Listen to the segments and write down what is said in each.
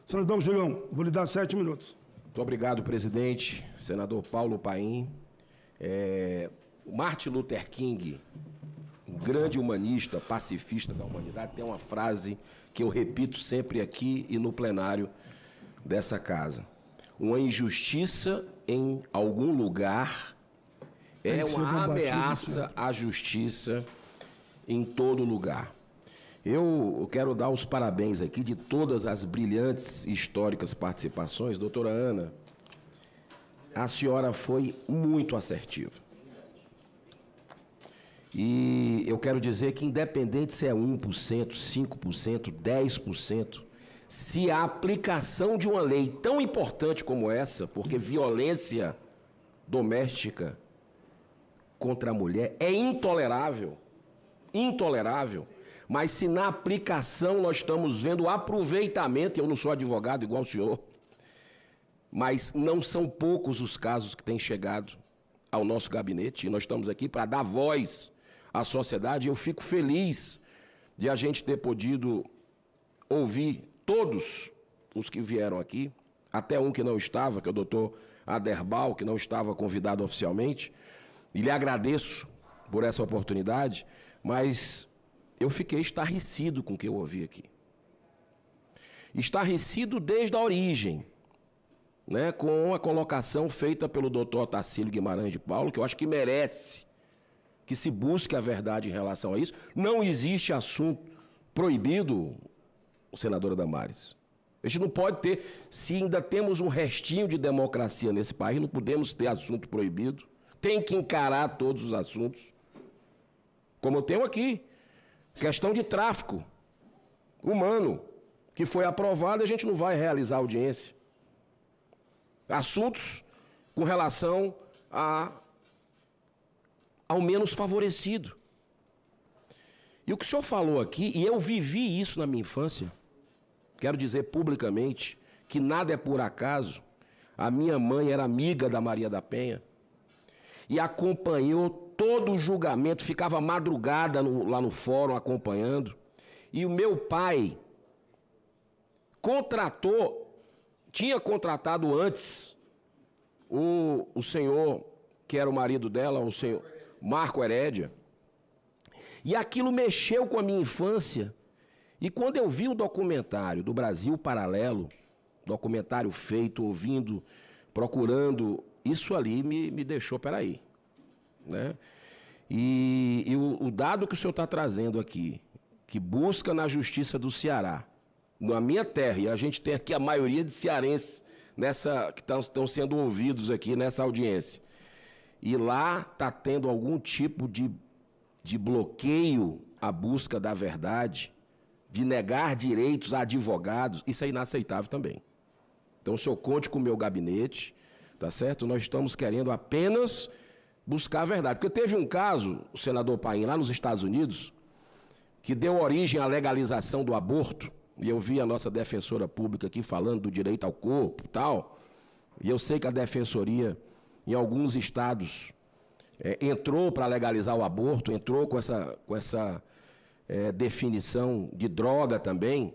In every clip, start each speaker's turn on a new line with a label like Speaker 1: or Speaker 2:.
Speaker 1: Senador Julião, vou lhe dar 7 minutos.
Speaker 2: Muito obrigado, presidente. Senador Paulo Paim. O Martin Luther King, um grande humanista, pacifista da humanidade, tem uma frase que eu repito sempre aqui e no plenário dessa casa. Uma injustiça em algum lugar é uma ameaça à justiça em todo lugar. Eu quero dar os parabéns aqui de todas as brilhantes e históricas participações. Doutora Ana, a senhora foi muito assertiva. E eu quero dizer que, independente se é 1%, 5%, 10%, se a aplicação de uma lei tão importante como essa, porque violência doméstica contra a mulher é intolerável, mas se na aplicação nós estamos vendo o aproveitamento, eu não sou advogado igual o senhor, mas não são poucos os casos que têm chegado ao nosso gabinete, e nós estamos aqui para dar voz à sociedade. Eu fico feliz de a gente ter podido ouvir todos os que vieram aqui, até um que não estava, que é o doutor Aderbal, que não estava convidado oficialmente, e lhe agradeço por essa oportunidade, mas eu fiquei estarrecido com o que eu ouvi aqui. Estarrecido desde a origem, né, com a colocação feita pelo doutor Otacílio Guimarães de Paulo, que eu acho que merece que se busque a verdade em relação a isso. Não existe assunto proibido, senadora Damares. A gente não pode ter, se ainda temos um restinho de democracia nesse país, não podemos ter assunto proibido. Tem que encarar todos os assuntos. Como eu tenho aqui, questão de tráfico humano, que foi aprovado, a gente não vai realizar audiência. Assuntos com relação ao menos favorecido. E o que o senhor falou aqui, e eu vivi isso na minha infância, quero dizer publicamente que nada é por acaso. A minha mãe era amiga da Maria da Penha e acompanhou todo o julgamento, ficava madrugada lá no fórum acompanhando. E o meu pai tinha contratado antes o senhor, que era o marido dela, o senhor Marco Herédia, e aquilo mexeu com a minha infância. E quando eu vi o documentário do Brasil Paralelo, documentário feito, ouvindo, procurando, isso ali me deixou, peraí, né? E o dado que o senhor está trazendo aqui, que busca na Justiça do Ceará, na minha terra, e a gente tem aqui a maioria de cearenses que estão sendo ouvidos aqui nessa audiência, e lá está tendo algum tipo de bloqueio à busca da verdade, de negar direitos a advogados, isso é inaceitável também. Então, o senhor conte com o meu gabinete, tá certo? Nós estamos querendo apenas buscar a verdade. Porque teve um caso, o senador Paim, lá nos Estados Unidos, que deu origem à legalização do aborto, e eu vi a nossa defensora pública aqui falando do direito ao corpo e tal, e eu sei que a defensoria, em alguns estados, entrou para legalizar o aborto, entrou com essa definição de droga também,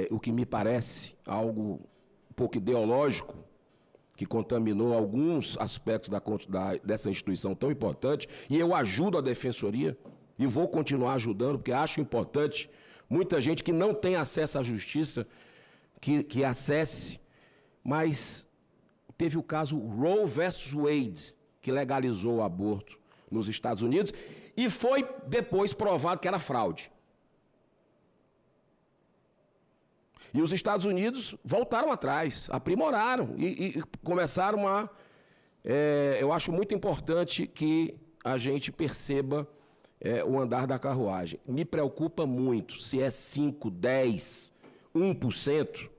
Speaker 2: o que me parece algo um pouco ideológico, que contaminou alguns aspectos dessa instituição tão importante, e eu ajudo a defensoria, e vou continuar ajudando, porque acho importante muita gente que não tem acesso à justiça, que acesse, mas teve o caso Roe versus Wade, que legalizou o aborto nos Estados Unidos, e foi depois provado que era fraude. E os Estados Unidos voltaram atrás, aprimoraram e começaram eu acho muito importante que a gente perceba o andar da carruagem. Me preocupa muito se é 5, 10, 1%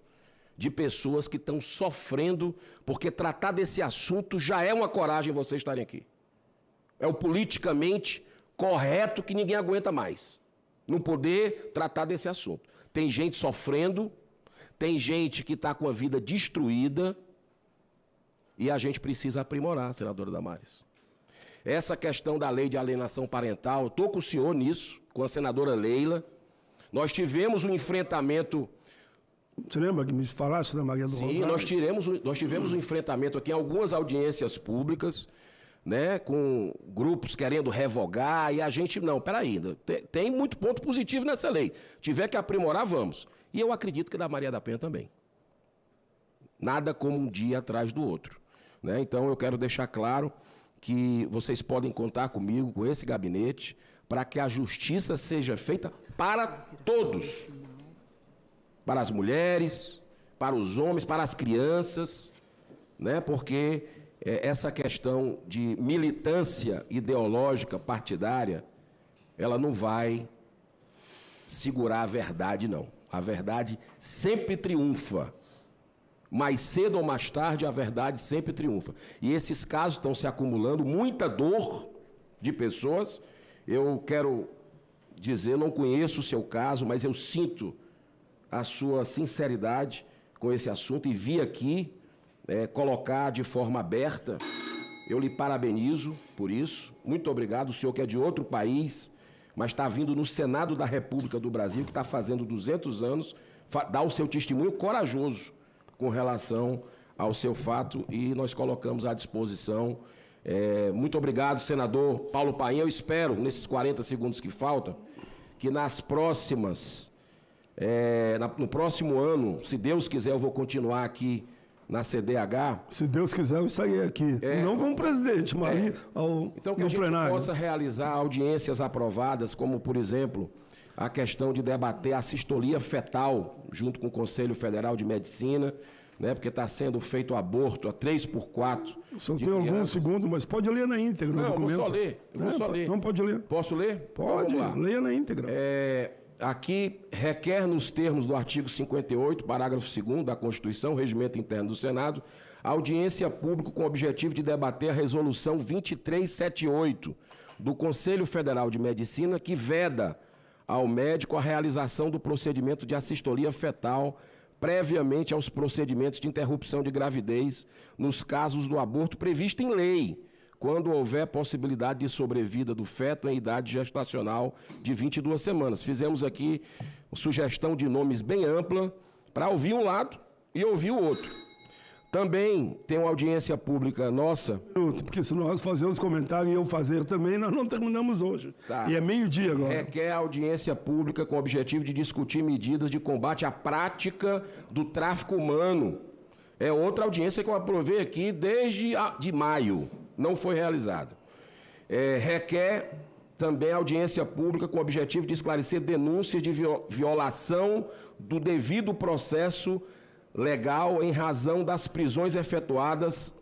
Speaker 2: de pessoas que estão sofrendo, porque tratar desse assunto já é uma coragem vocês estarem aqui. É o politicamente correto que ninguém aguenta mais. Não poder tratar desse assunto. Tem gente sofrendo, tem gente que está com a vida destruída, e a gente precisa aprimorar, senadora Damares. Essa questão da lei de alienação parental, estou com o senhor nisso, com a senadora Leila. Nós tivemos um enfrentamento
Speaker 1: Você lembra que me falasse da Maria do
Speaker 2: Sim,
Speaker 1: Rosário?
Speaker 2: nós tivemos um enfrentamento aqui em algumas audiências públicas, né, com grupos querendo revogar, e a gente, não, peraí, tem muito ponto positivo nessa lei. Tiver que aprimorar, vamos. E eu acredito que da Maria da Penha também. Nada como um dia atrás do outro, né? Então eu quero deixar claro que vocês podem contar comigo, com esse gabinete, para que a justiça seja feita para todos. Para as mulheres, para os homens, para as crianças, né? Porque essa questão de militância ideológica partidária, ela não vai segurar a verdade, não. A verdade sempre triunfa. Mais cedo ou mais tarde, a verdade sempre triunfa. E esses casos estão se acumulando, muita dor de pessoas. Eu quero dizer, não conheço o seu caso, mas eu sinto a sua sinceridade com esse assunto e vi aqui colocar de forma aberta. Eu lhe parabenizo por isso. Muito obrigado. O senhor que é de outro país, mas está vindo no Senado da República do Brasil, que está fazendo 200 anos, dá o seu testemunho corajoso com relação ao seu fato, e nós colocamos à disposição. Muito obrigado, senador Paulo Paim. Eu espero, nesses 40 segundos que faltam, que nas próximas, no próximo ano, se Deus quiser, eu vou continuar aqui na CDH.
Speaker 1: Se Deus quiser, eu sair aqui. Não como presidente, mas
Speaker 2: então, que
Speaker 1: no
Speaker 2: a gente
Speaker 1: plenário.
Speaker 2: possa realizar audiências aprovadas, como, por exemplo, a questão de debater a sistolia fetal, junto com o Conselho Federal de Medicina, né, porque está sendo feito aborto a 3x4.
Speaker 1: Só tem alguns segundos, mas pode ler na íntegra o documento.
Speaker 2: Não, eu vou só ler.
Speaker 1: Não, pode ler.
Speaker 2: Posso ler?
Speaker 1: Pode,
Speaker 2: então, vamos lá.
Speaker 1: leia na íntegra.
Speaker 2: Aqui, requer nos termos do artigo 58, parágrafo 2º da Constituição, Regimento Interno do Senado, audiência pública com o objetivo de debater a resolução 2378 do Conselho Federal de Medicina, que veda ao médico a realização do procedimento de assistolia fetal previamente aos procedimentos de interrupção de gravidez nos casos do aborto previsto em lei, quando houver possibilidade de sobrevida do feto em idade gestacional de 22 semanas. Fizemos aqui sugestão de nomes bem ampla para ouvir um lado e ouvir o outro. Também tem uma audiência pública nossa.
Speaker 1: Porque se nós fazermos comentário e eu fazer também, nós não terminamos hoje.
Speaker 2: Tá.
Speaker 1: E é meio-dia agora.
Speaker 2: Requer audiência pública com o objetivo de discutir medidas de combate à prática do tráfico humano. É outra audiência que eu aprovei aqui desde de maio. Não foi realizada. Requer também audiência pública com o objetivo de esclarecer denúncias de violação do devido processo legal em razão das prisões efetuadas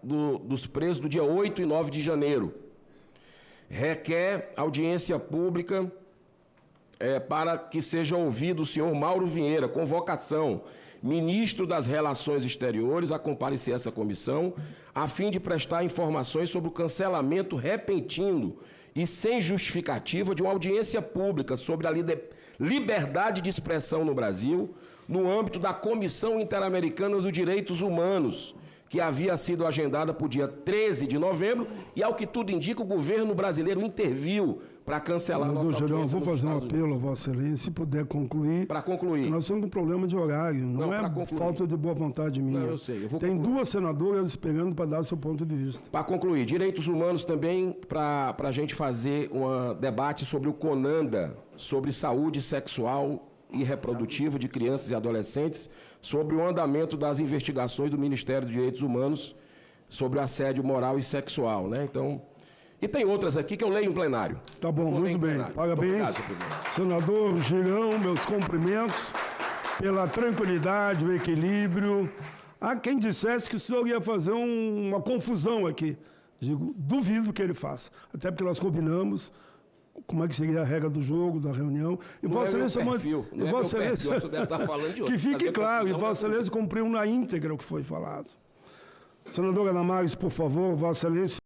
Speaker 2: dos presos do dia 8 e 9 de janeiro. Requer audiência pública para que seja ouvido o senhor Mauro Vieira, convocação, ministro das Relações Exteriores, a comparecer a essa comissão, a fim de prestar informações sobre o cancelamento repentino e sem justificativa de uma audiência pública sobre a liberdade de expressão no Brasil, no âmbito da Comissão Interamericana dos Direitos Humanos, que havia sido agendada para o dia 13 de novembro, e, ao que tudo indica, o governo brasileiro interviu para cancelar a nossa audiência.
Speaker 1: Eu vou fazer um apelo a Vossa Excelência, se puder concluir.
Speaker 2: Para concluir.
Speaker 1: Nós temos um problema de horário, não é falta de boa vontade minha.
Speaker 2: Não, eu sei.
Speaker 1: Tem duas senadoras esperando para dar seu ponto de vista.
Speaker 2: Para concluir, direitos humanos também, para a gente fazer um debate sobre o CONANDA, sobre saúde sexual e reprodutiva de crianças e adolescentes, sobre o andamento das investigações do Ministério dos Direitos Humanos sobre o assédio moral e sexual, né? Então, e tem outras aqui que eu leio em plenário.
Speaker 1: Tá bom, muito bem. Parabéns. Senador Girão, meus cumprimentos pela tranquilidade, o equilíbrio. Há quem dissesse que o senhor ia fazer uma confusão aqui. Digo, duvido que ele faça. Até porque nós combinamos como é que seria a regra do jogo, da reunião. E Vossa Excelência... Que fique claro, e Vossa Excelência cumpriu na íntegra o que foi falado. Senadora Damares, por favor, Vossa Excelência.